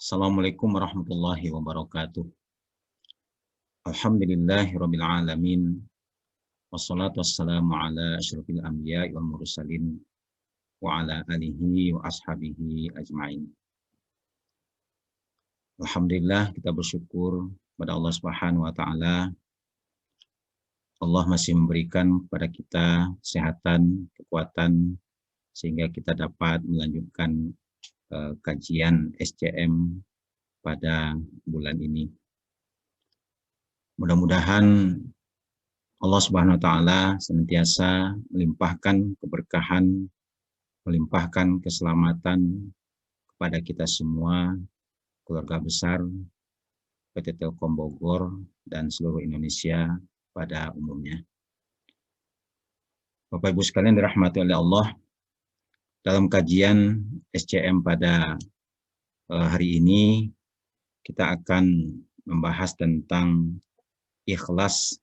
Assalamualaikum warahmatullahi wabarakatuh. Alhamdulillahirabbil alamin. Wassalatu wassalamu ala asyrofil anbiya'i wal mursalin wa ala alihi wa ashabihi ajmain. Alhamdulillah, kita bersyukur kepada Allah Subhanahu wa taala. Allah masih memberikan kepada kita kesehatan, kekuatan sehingga kita dapat melanjutkan kajian SCM pada bulan ini. Mudah-mudahan Allah Subhanahu wa taala senantiasa melimpahkan keberkahan, melimpahkan keselamatan kepada kita semua, keluarga besar PT Telkom Bogor dan seluruh Indonesia pada umumnya. Bapak Ibu sekalian dirahmati oleh Allah, dalam kajian SCM pada hari ini kita akan membahas tentang ikhlas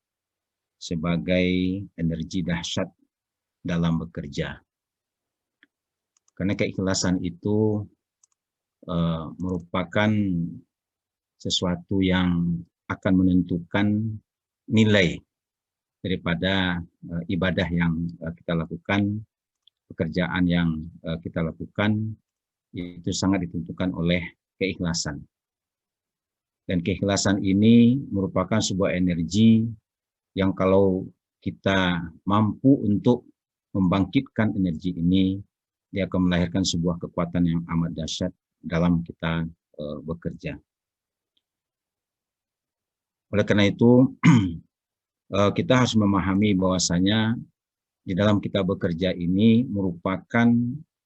sebagai energi dahsyat dalam bekerja. Karena keikhlasan itu merupakan sesuatu yang akan menentukan nilai daripada ibadah yang kita lakukan, pekerjaan yang kita lakukan, itu sangat ditentukan oleh keikhlasan. Dan keikhlasan ini merupakan sebuah energi yang kalau kita mampu untuk membangkitkan energi ini, dia akan melahirkan sebuah kekuatan yang amat dahsyat dalam kita bekerja. Oleh karena itu, kita harus memahami bahwasanya di dalam kita bekerja ini merupakan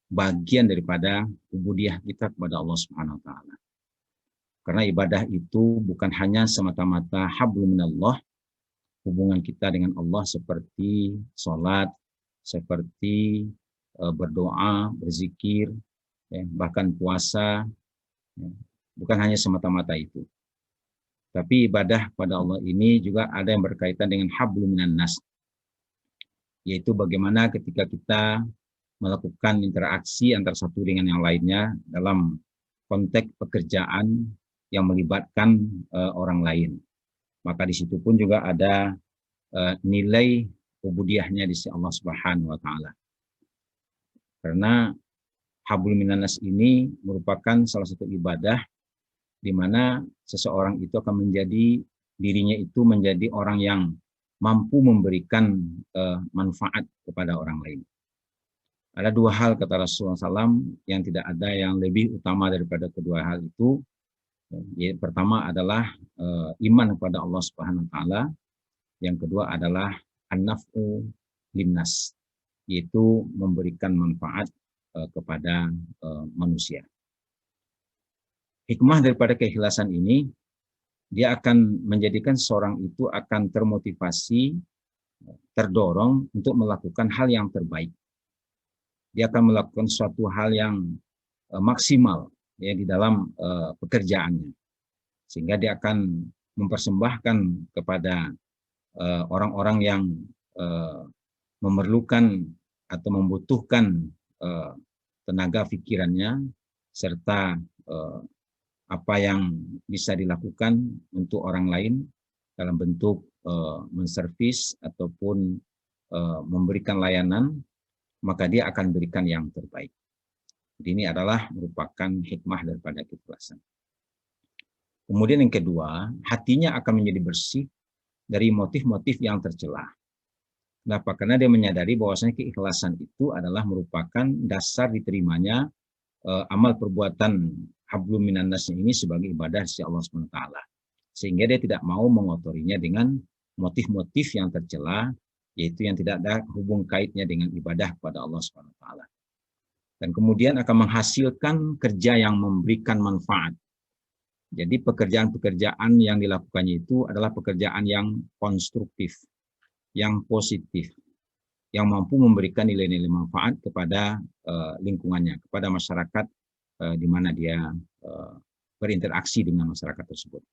bagian daripada ubudiyah kita kepada Allah Subhanahu wa taala. Karena ibadah itu bukan hanya semata-mata hablum minallah, hubungan kita dengan Allah seperti sholat, seperti berdoa, berzikir, bahkan puasa, bukan hanya semata-mata itu. Tapi ibadah pada Allah ini juga ada yang berkaitan dengan hablum minan nas, yaitu bagaimana ketika kita melakukan interaksi antara satu dengan yang lainnya dalam konteks pekerjaan yang melibatkan orang lain. Maka di situ pun juga ada nilai ubudiyahnya di sisi Allah Subhanahu wa taala. Karena hablum minan nas ini merupakan salah satu ibadah di mana seseorang itu akan menjadi dirinya itu menjadi orang yang mampu memberikan manfaat kepada orang lain. Ada dua hal kata Rasulullah SAW yang tidak ada yang lebih utama daripada kedua hal itu. Yang pertama adalah iman kepada Allah Subhanahu wa taala, yang kedua adalah an-naf'u linnas, yaitu memberikan manfaat kepada manusia. Hikmah daripada keikhlasan ini, dia akan menjadikan seorang itu akan termotivasi, terdorong untuk melakukan hal yang terbaik. Dia akan melakukan suatu hal yang maksimal ya di dalam pekerjaannya, sehingga dia akan mempersembahkan kepada orang-orang yang memerlukan atau membutuhkan tenaga pikirannya serta apa yang bisa dilakukan untuk orang lain dalam bentuk menservis ataupun memberikan layanan, maka dia akan berikan yang terbaik. Jadi ini adalah merupakan hikmah daripada keikhlasan. Kemudian yang kedua, hatinya akan menjadi bersih dari motif-motif yang tercela. Kenapa? Karena dia menyadari bahwasanya keikhlasan itu adalah merupakan dasar diterimanya amal perbuatan hablum minan nas ini sebagai ibadah sisi Allah SWT. Sehingga dia tidak mau mengotorinya dengan motif-motif yang tercela, yaitu yang tidak ada hubung kaitnya dengan ibadah kepada Allah SWT. Dan kemudian akan menghasilkan kerja yang memberikan manfaat. Jadi pekerjaan-pekerjaan yang dilakukannya itu adalah pekerjaan yang konstruktif, yang positif, yang mampu memberikan nilai-nilai manfaat kepada lingkungannya, kepada masyarakat di mana dia berinteraksi dengan masyarakat tersebut.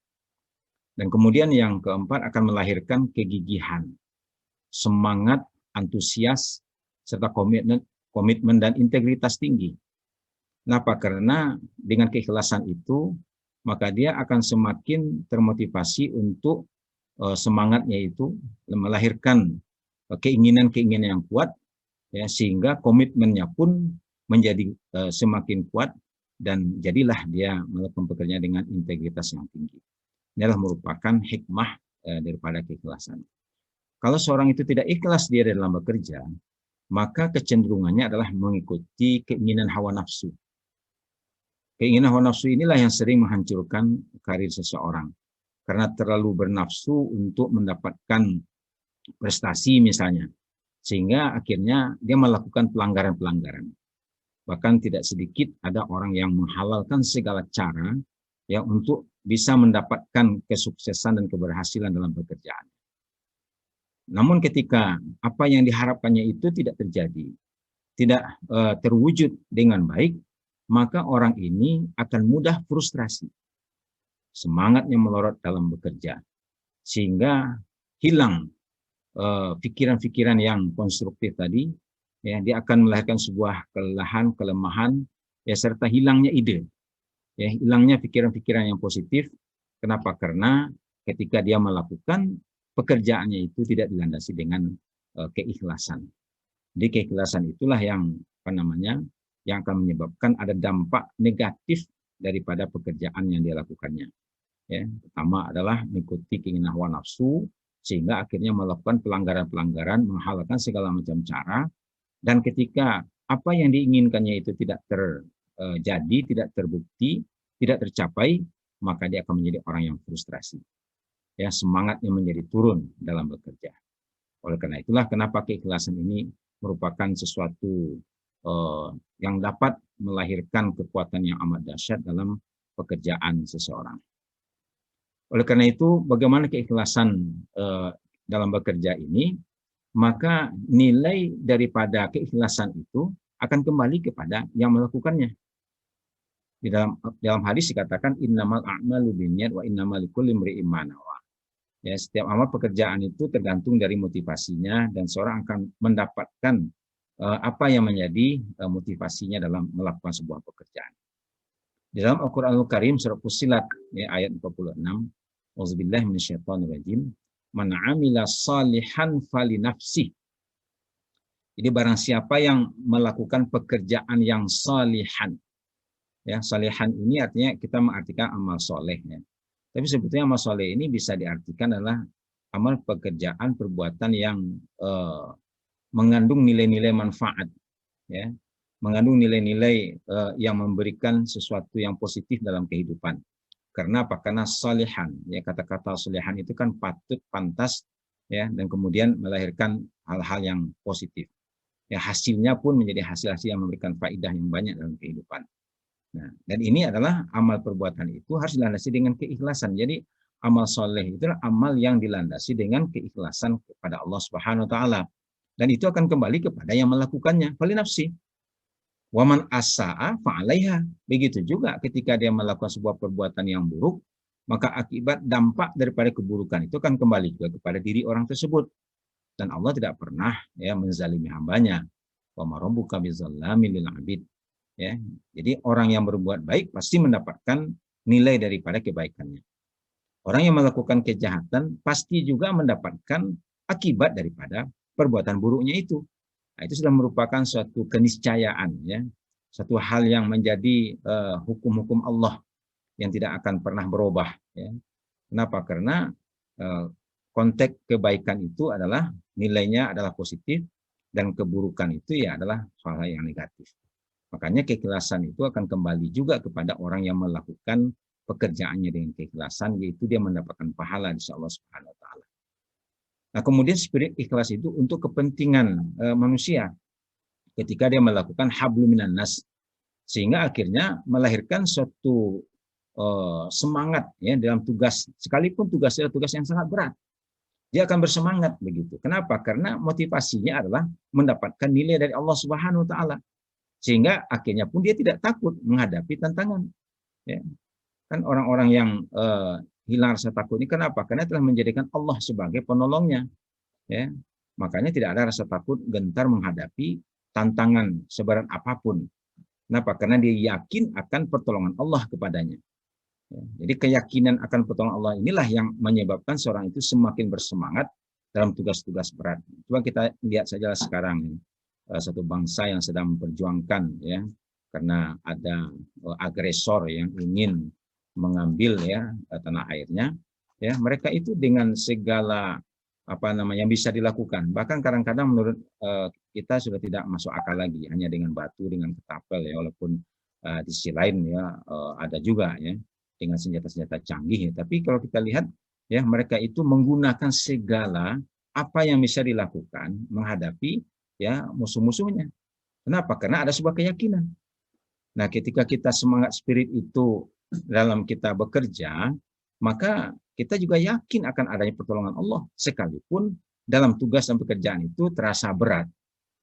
Dan kemudian yang keempat akan melahirkan kegigihan, semangat, antusias, serta komitmen dan integritas tinggi. Kenapa? Karena dengan keikhlasan itu maka dia akan semakin termotivasi untuk semangatnya itu melahirkan keinginan-keinginan yang kuat, ya, sehingga komitmennya pun menjadi semakin kuat, dan jadilah dia melakukan pekerjaan dengan integritas yang tinggi. Inilah merupakan hikmah daripada keikhlasan. Kalau seorang itu tidak ikhlas dia dalam bekerja, maka kecenderungannya adalah mengikuti keinginan hawa nafsu. Keinginan hawa nafsu inilah yang sering menghancurkan karir seseorang. Karena terlalu bernafsu untuk mendapatkan prestasi misalnya, sehingga akhirnya dia melakukan pelanggaran-pelanggaran. Bahkan tidak sedikit ada orang yang menghalalkan segala cara ya untuk bisa mendapatkan kesuksesan dan keberhasilan dalam pekerjaan. Namun ketika apa yang diharapkannya itu tidak terjadi, tidak terwujud dengan baik, maka orang ini akan mudah frustrasi. Semangatnya melorot dalam bekerja, sehingga hilang pikiran-pikiran yang konstruktif tadi, ya, dia akan melahirkan sebuah kelelahan, kelemahan, ya, serta hilangnya ide, ya, hilangnya pikiran-pikiran yang positif. Kenapa? Karena ketika dia melakukan pekerjaannya itu tidak dilandasi dengan keikhlasan. Jadi keikhlasan itulah yang yang akan menyebabkan ada dampak negatif daripada pekerjaan yang dia lakukannya. Ya, pertama adalah mengikuti keinginan hawa nafsu, sehingga akhirnya melakukan pelanggaran-pelanggaran, menghalalkan segala macam cara, dan ketika apa yang diinginkannya itu tidak terjadi, tidak terbukti, tidak tercapai, maka dia akan menjadi orang yang frustrasi. Ya, semangatnya menjadi turun dalam bekerja. Oleh karena itulah kenapa keikhlasan ini merupakan sesuatu yang dapat melahirkan kekuatan yang amat dahsyat dalam pekerjaan seseorang. Oleh karena itu, bagaimana keikhlasan dalam bekerja ini, maka nilai daripada keikhlasan itu akan kembali kepada yang melakukannya. Di dalam hadis dikatakan innamal a'malu binniyat wa innamal likulli imri'in ma nawa. Ya, setiap amal pekerjaan itu tergantung dari motivasinya, dan seorang akan mendapatkan apa yang menjadi motivasinya dalam melakukan sebuah pekerjaan. Di dalam Al-Qur'anul Karim surah Fussilat, ya, ayat 46, auzubillahi minasyaitonirrajim, man 'amila shalihan falinafsih. Jadi barang siapa yang melakukan pekerjaan yang salihan, ya, salihan ini artinya kita mengartikan amal soleh, ya. Tapi sebetulnya amal soleh ini bisa diartikan adalah amal pekerjaan perbuatan yang mengandung nilai-nilai manfaat, ya, mengandung nilai-nilai yang memberikan sesuatu yang positif dalam kehidupan. Karena apa? Karena salihan, ya, kata-kata salihan itu kan patut, pantas, ya, dan kemudian melahirkan hal-hal yang positif. Ya, hasilnya pun menjadi hasil-hasil yang memberikan faedah yang banyak dalam kehidupan. Nah, dan ini adalah amal perbuatan itu harus dilandasi dengan keikhlasan. Jadi amal soleh itu adalah amal yang dilandasi dengan keikhlasan kepada Allah Subhanahu Wa Taala. Dan itu akan kembali kepada yang melakukannya. Falinafsi. Waman asa'a fa'alaiha. Begitu juga ketika dia melakukan sebuah perbuatan yang buruk, maka akibat dampak daripada keburukan itu akan kembali juga kepada diri orang tersebut. Dan Allah tidak pernah, ya, menzalimi hambanya. Wa ma rabbuka bizallamin lil 'abid. Ya, jadi orang yang berbuat baik pasti mendapatkan nilai daripada kebaikannya. Orang yang melakukan kejahatan pasti juga mendapatkan akibat daripada perbuatan buruknya itu. Nah, itu sudah merupakan suatu keniscayaan, ya, satu hal yang menjadi hukum-hukum Allah yang tidak akan pernah berubah. Ya. Kenapa? Karena konteks kebaikan itu adalah nilainya adalah positif, dan keburukan itu ya adalah hal yang negatif. Makanya keikhlasan itu akan kembali juga kepada orang yang melakukan pekerjaannya dengan keikhlasan, yaitu dia mendapatkan pahala di Allah Subhanahu Wa Taala. Nah, kemudian spirit ikhlas itu untuk kepentingan manusia ketika dia melakukan hablum minan nas, sehingga akhirnya melahirkan suatu semangat, ya, dalam tugas, sekalipun tugasnya adalah tugas yang sangat berat, dia akan bersemangat begitu. Kenapa? Karena motivasinya adalah mendapatkan nilai dari Allah Subhanahu Wa Taala. Sehingga akhirnya pun dia tidak takut menghadapi tantangan. Ya. Kan orang-orang yang hilang rasa takut ini kenapa? Karena telah menjadikan Allah sebagai penolongnya. Ya. Makanya tidak ada rasa takut gentar menghadapi tantangan seberat apapun. Kenapa? Karena dia yakin akan pertolongan Allah kepadanya. Ya, jadi keyakinan akan pertolongan Allah inilah yang menyebabkan seorang itu semakin bersemangat dalam tugas-tugas berat. Coba kita lihat saja sekarang satu bangsa yang sedang memperjuangkan, ya, karena ada agresor yang ingin mengambil, ya, tanah airnya, ya, mereka itu dengan segala apa namanya yang bisa dilakukan. Bahkan kadang-kadang menurut kita sudah tidak masuk akal lagi, hanya dengan batu, dengan ketapel, ya, walaupun di sisi lain, ya, ada juga, ya, dengan senjata-senjata canggih. Tapi kalau kita lihat, ya, mereka itu menggunakan segala apa yang bisa dilakukan menghadapi, ya, musuh-musuhnya. Kenapa? Karena ada sebuah keyakinan. Nah, ketika kita semangat spirit itu dalam kita bekerja, maka kita juga yakin akan adanya pertolongan Allah, sekalipun dalam tugas dan pekerjaan itu terasa berat,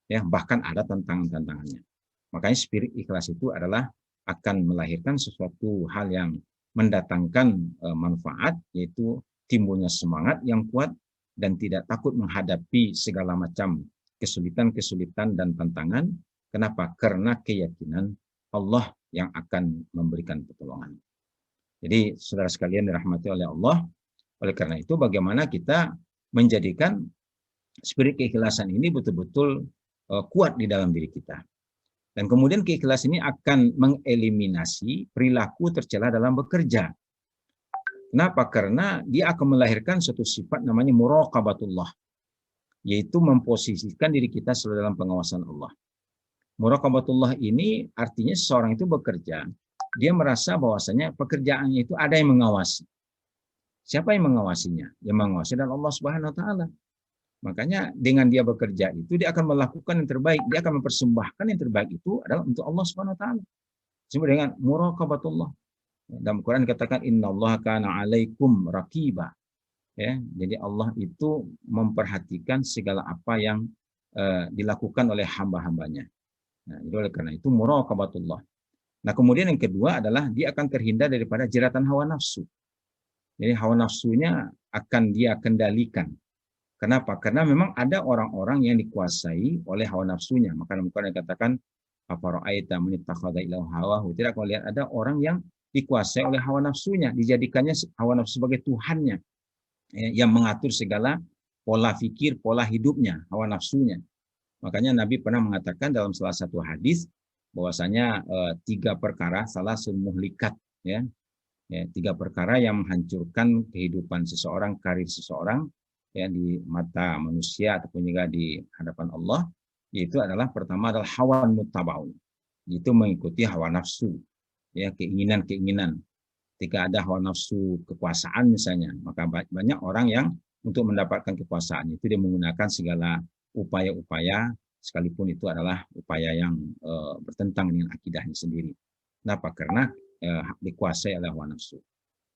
ya, bahkan ada tantangannya. Makanya spirit ikhlas itu adalah akan melahirkan sesuatu hal yang mendatangkan manfaat, yaitu timbulnya semangat yang kuat dan tidak takut menghadapi segala macam kesulitan-kesulitan dan tantangan. Kenapa? Karena keyakinan Allah yang akan memberikan pertolongan. Jadi saudara sekalian dirahmati oleh Allah, oleh karena itu bagaimana kita menjadikan spirit keikhlasan ini betul-betul kuat di dalam diri kita. Dan kemudian keikhlasan ini akan mengeliminasi perilaku tercela dalam bekerja. Kenapa? Karena dia akan melahirkan suatu sifat namanya muraqabatullah, yaitu memposisikan diri kita selalu dalam pengawasan Allah. Muraqabatullah ini artinya seseorang itu bekerja, dia merasa bahwasanya pekerjaannya itu ada yang mengawasi. Siapa yang mengawasinya? Yang mengawasi adalah Allah Subhanahu wa taala. Makanya dengan dia bekerja itu dia akan melakukan yang terbaik, dia akan mempersembahkan yang terbaik itu adalah untuk Allah Subhanahu wa taala. Disebut dengan muraqabatullah. Dalam Quran dikatakan innallaha kana 'alaikum raqiba. Ya, jadi Allah itu memperhatikan segala apa yang dilakukan oleh hamba-hambanya. Nah, jadi oleh karena itu muraqabatullah. Nah, kemudian yang kedua adalah dia akan terhindar daripada jeratan hawa nafsu. Jadi hawa nafsunya akan dia kendalikan. Kenapa? Karena memang ada orang-orang yang dikuasai oleh hawa nafsunya. Maka dalam Quran dikatakan afara'aita man ittakhadha ilaha hawahu. Tidak, kau lihat ada orang yang dikuasai oleh hawa nafsunya, dijadikannya hawa nafsu sebagai tuhannya, yang mengatur segala pola pikir, pola hidupnya, hawa nafsunya. Makanya Nabi pernah mengatakan dalam salah satu hadis bahwasanya 3 perkara salasul muhlikat, ya, 3 perkara yang menghancurkan kehidupan seseorang, karir seseorang, ya, di mata manusia ataupun juga di hadapan Allah, yaitu adalah pertama adalah hawan muttabaun, itu mengikuti hawa nafsu, ya, keinginan-keinginan. Ketika ada hawa nafsu kekuasaan misalnya, maka banyak orang yang untuk mendapatkan kekuasaan itu dia menggunakan segala upaya-upaya, sekalipun itu adalah upaya yang bertentangan dengan akidahnya sendiri. Kenapa? Karena dikuasai oleh hawa nafsu.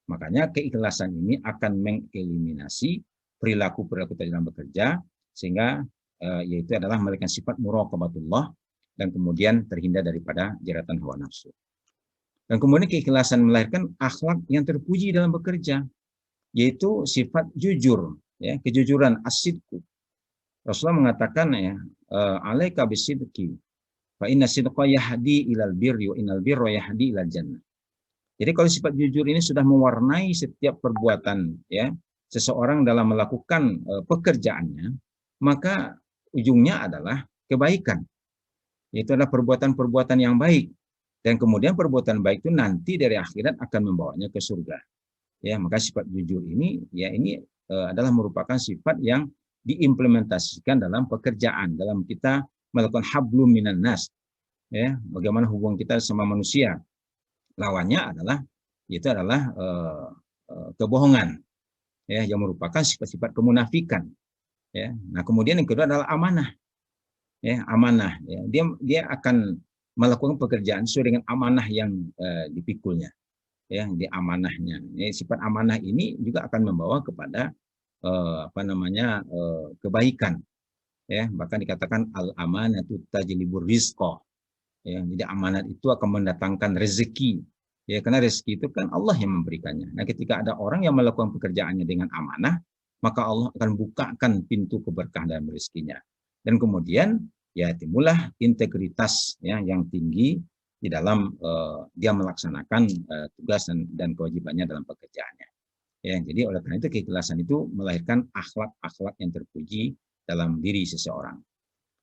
Makanya keikhlasan ini akan mengeliminasi perilaku-perilaku dalam bekerja, sehingga yaitu adalah memberikan sifat muraqabatullah dan kemudian terhindar daripada jeratan hawa nafsu. Dan kemudian keikhlasan melahirkan akhlak yang terpuji dalam bekerja, yaitu sifat jujur, ya, kejujuran, as-sidqu. Rasulullah mengatakan, ya, alaika bisidqi fa inna sidqa yahdi ilal birri wa innal birra yahdi ilal jannah. Jadi kalau sifat jujur ini sudah mewarnai setiap perbuatan, ya, seseorang dalam melakukan pekerjaannya, maka ujungnya adalah kebaikan. Itu adalah perbuatan-perbuatan yang baik. Dan kemudian perbuatan baik itu nanti dari akhirat akan membawanya ke surga. Ya, maka sifat jujur ini, ya, ini adalah merupakan sifat yang diimplementasikan dalam pekerjaan, dalam kita melakukan hablum minan nas. Ya, bagaimana hubungan kita sama manusia. Lawannya adalah kebohongan, ya, yang merupakan sifat-sifat kemunafikan. Ya. Nah, kemudian yang kedua adalah amanah. Ya, amanah. Ya. Dia akan melakukan pekerjaan sesuai dengan amanah yang dipikulnya, ya, di amanahnya. Ya, sifat amanah ini juga akan membawa kepada kebaikan. Ya, bahkan dikatakan al amanatu tajlibur rizqa. Ya, jadi amanat itu akan mendatangkan rezeki. Ya, karena rezeki itu kan Allah yang memberikannya. Nah, ketika ada orang yang melakukan pekerjaannya dengan amanah, maka Allah akan bukakan pintu keberkahan dalam rezekinya. Dan kemudian, ya, timbullah integritas, ya, yang tinggi, di dalam dia melaksanakan tugas dan kewajibannya dalam pekerjaannya. Ya, jadi oleh karena itu keikhlasan itu melahirkan akhlak-akhlak yang terpuji dalam diri seseorang.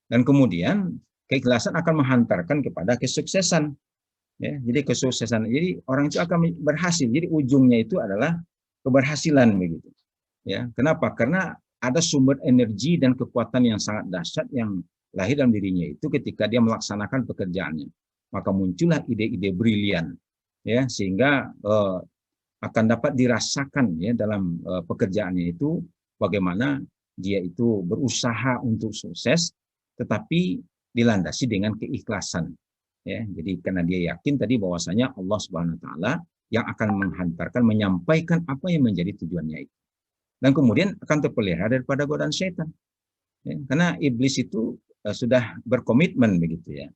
Dan kemudian keikhlasan akan menghantarkan kepada kesuksesan. Ya, jadi kesuksesan. Jadi orang itu akan berhasil. Jadi ujungnya itu adalah keberhasilan begitu. Ya, kenapa? Karena ada sumber energi dan kekuatan yang sangat dahsyat yang lahir dalam dirinya itu ketika dia melaksanakan pekerjaannya. Maka muncullah ide-ide brilian, ya, sehingga akan dapat dirasakan ya dalam pekerjaannya itu bagaimana dia itu berusaha untuk sukses, tetapi dilandasi dengan keikhlasan. Ya, jadi karena dia yakin tadi bahwasanya Allah Subhanahu Wa Taala yang akan menghantarkan, menyampaikan apa yang menjadi tujuannya itu. Dan kemudian akan terpelihara daripada godaan syaitan. Ya, karena iblis itu sudah berkomitmen begitu ya.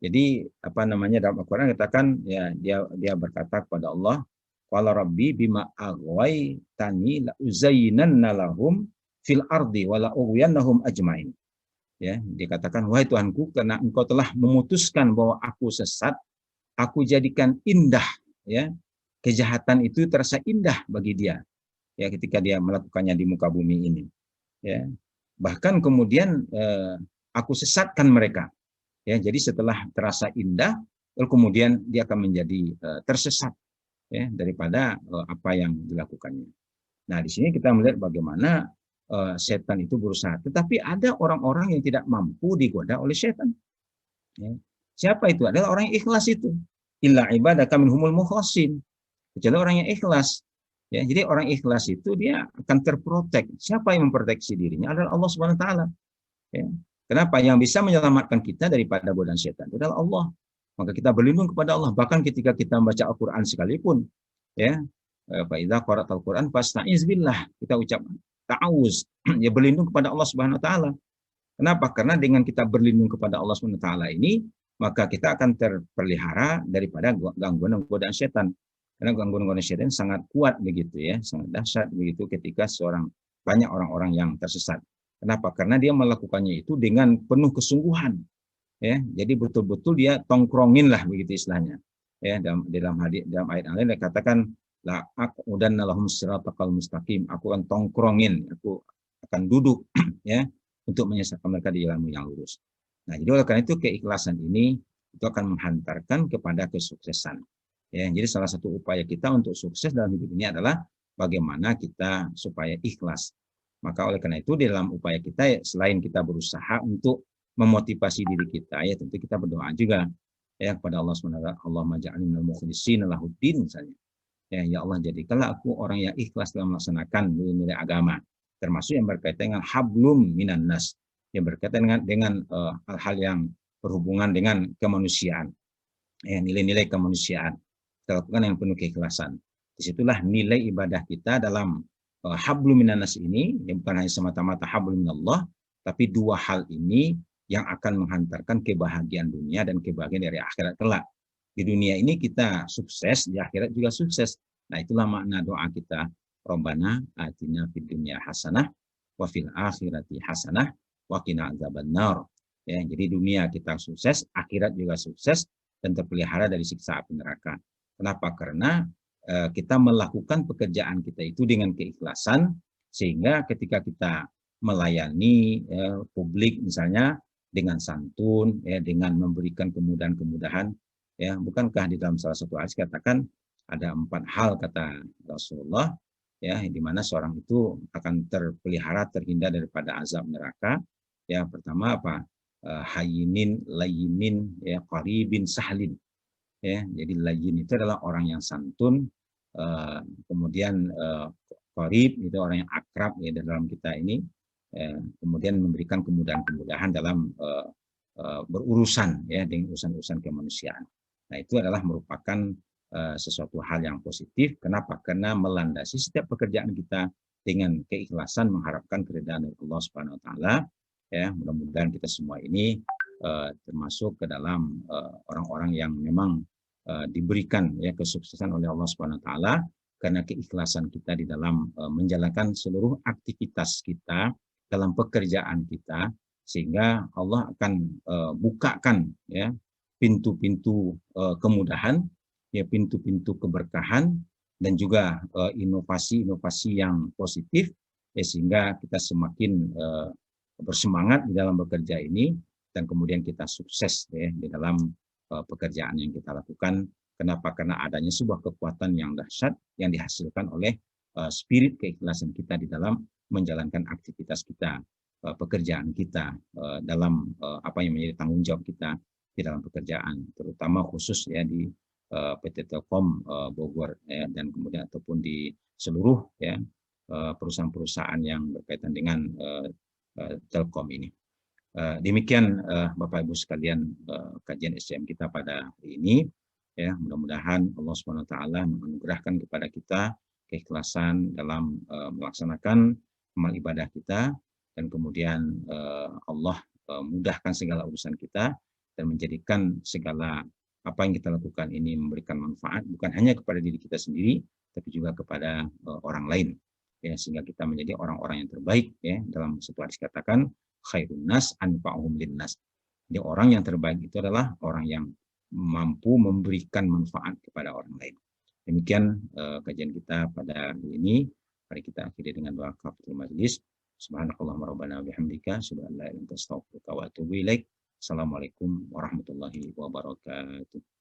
Jadi apa namanya dalam Al-Qur'an katakan ya dia berkata kepada Allah, qala rabbi bima aghwaytani la uzayyinanna lahum fil ardi wa la ughwiyannahum ajmain. Ya, dikatakan wahai Tuhanku karena engkau telah memutuskan bahwa aku sesat, aku jadikan indah ya. Kejahatan itu terasa indah bagi dia ya ketika dia melakukannya di muka bumi ini ya. Bahkan kemudian aku sesatkan mereka. Ya, jadi setelah terasa indah, lalu kemudian dia akan menjadi tersesat ya daripada apa yang dilakukannya. Nah, di sini kita melihat bagaimana setan itu berusaha. Tetapi ada orang-orang yang tidak mampu digoda oleh setan. Ya. Siapa itu? Adalah orang yang ikhlas itu. Illa ibadaka minhumul mukhlasin. Kecuali orang yang ikhlas. Ya, jadi orang ikhlas itu dia akan terprotek. Siapa yang memproteksi dirinya? Adalah Allah Subhanahu Wa Taala. Ya. Kenapa? Yang bisa menyelamatkan kita daripada godaan setan itu adalah Allah. Maka kita berlindung kepada Allah. Bahkan ketika kita membaca Al-Quran sekalipun, ya, fa idza qara'tal Quran fasta'iz billah. Kita ucap ta'awuz, ya berlindung kepada Allah Subhanahu Wa Taala. Kenapa? Karena dengan kita berlindung kepada Allah Subhanahu Wa Taala ini, maka kita akan terpelihara daripada gangguan dan godaan setan. Karena gangguan-gangguan setan sangat kuat begitu ya, sangat dahsyat begitu ketika banyak orang-orang yang tersesat. Kenapa? Karena dia melakukannya itu dengan penuh kesungguhan. Ya, jadi betul-betul dia tongkrongin lah begitu istilahnya. Ya, dalam ayat lain dia katakan la aqudanna lahum siratal mustaqim. Aku akan tongkrongin, aku akan duduk ya untuk menyesatkan mereka di jalan yang lurus. Nah, jadi oleh karena itu keikhlasan ini itu akan menghantarkan kepada kesuksesan. Ya, jadi salah satu upaya kita untuk sukses dalam hidup ini adalah bagaimana kita supaya ikhlas. Maka oleh karena itu di dalam upaya kita selain kita berusaha untuk memotivasi diri kita ya tentu kita berdoa juga ya kepada Allah SWT, Allahumma ja'alni minal mukhlishina lahuddin misalnya. Ya Allah jadikanlah aku orang yang ikhlas dalam melaksanakan nilai-nilai agama termasuk yang berkaitan dengan hablum minan nas yang berkaitan dengan hal-hal yang berhubungan dengan kemanusiaan. Ya, nilai-nilai kemanusiaan kita lakukan yang penuh keikhlasan. Disitulah nilai ibadah kita dalam hablum minan nas ini yang bukan hanya semata-mata hablum minallah, tapi dua hal ini yang akan menghantarkan kebahagiaan dunia dan kebahagiaan dari akhirat kelak. Di dunia ini kita sukses, di akhirat juga sukses. Nah, itulah makna doa kita. Rabbana atina fid dunya hasanah wa fil akhirati hasanah wa qina adzabannar. Ya, jadi dunia kita sukses, akhirat juga sukses dan terpelihara dari siksa api neraka. Kenapa? Karena kita melakukan pekerjaan kita itu dengan keikhlasan sehingga ketika kita melayani publik misalnya dengan santun ya dengan memberikan kemudahan-kemudahan ya bukankah di dalam salah satu hadis katakan ada 4 hal kata Rasulullah ya di mana seorang itu akan terpelihara terhindar daripada azab neraka ya pertama apa hayyinin layyinin ya qaribin sahlin ya jadi layyin itu adalah orang yang santun kemudian qarib itu orang yang akrab ya dalam kita ini kemudian memberikan kemudahan-kemudahan dalam berurusan ya dengan urusan-urusan kemanusiaan. Nah, itu adalah merupakan sesuatu hal yang positif. Kenapa? Karena melandasi setiap pekerjaan kita dengan keikhlasan mengharapkan keridhaan dari Allah Subhanahu wa taala. Ya, mudah-mudahan kita semua ini termasuk ke dalam orang-orang yang memang diberikan ya kesuksesan oleh Allah Subhanahu wa taala karena keikhlasan kita di dalam menjalankan seluruh aktivitas kita dalam pekerjaan kita sehingga Allah akan bukakan ya pintu-pintu kemudahan, ya pintu-pintu keberkahan, dan juga inovasi-inovasi yang positif, ya, sehingga kita semakin bersemangat di dalam bekerja ini, dan kemudian kita sukses ya di dalam pekerjaan yang kita lakukan. Kenapa? Karena adanya sebuah kekuatan yang dahsyat yang dihasilkan oleh spirit keikhlasan kita di dalam menjalankan aktivitas kita, pekerjaan kita, dalam apa yang menjadi tanggung jawab kita di dalam pekerjaan, terutama khusus ya di PT Telkom Bogor ya, dan kemudian ataupun di seluruh ya perusahaan-perusahaan yang berkaitan dengan Telkom ini. Demikian Bapak Ibu sekalian kajian SCM kita pada hari ini. Ya, mudah-mudahan Allah Subhanahu wa taala menganugerahkan kepada kita keikhlasan dalam melaksanakan amal ibadah kita, dan kemudian Allah mudahkan segala urusan kita dan menjadikan segala apa yang kita lakukan ini memberikan manfaat bukan hanya kepada diri kita sendiri tapi juga kepada orang lain, ya, sehingga kita menjadi orang-orang yang terbaik ya. Dalam satu hadis katakan khairun nas anfa'uhum linnas. Jadi orang yang terbaik itu adalah orang yang mampu memberikan manfaat kepada orang lain. Demikian kajian kita pada hari ini. Mari kita akhiri dengan doa kafaratul majelis. Subhanakallahumma rabbana bihamdika asyhadu an la ilaha illa anta astaghfiruka wa atubu ilaik. Assalamualaikum warahmatullahi wabarakatuh.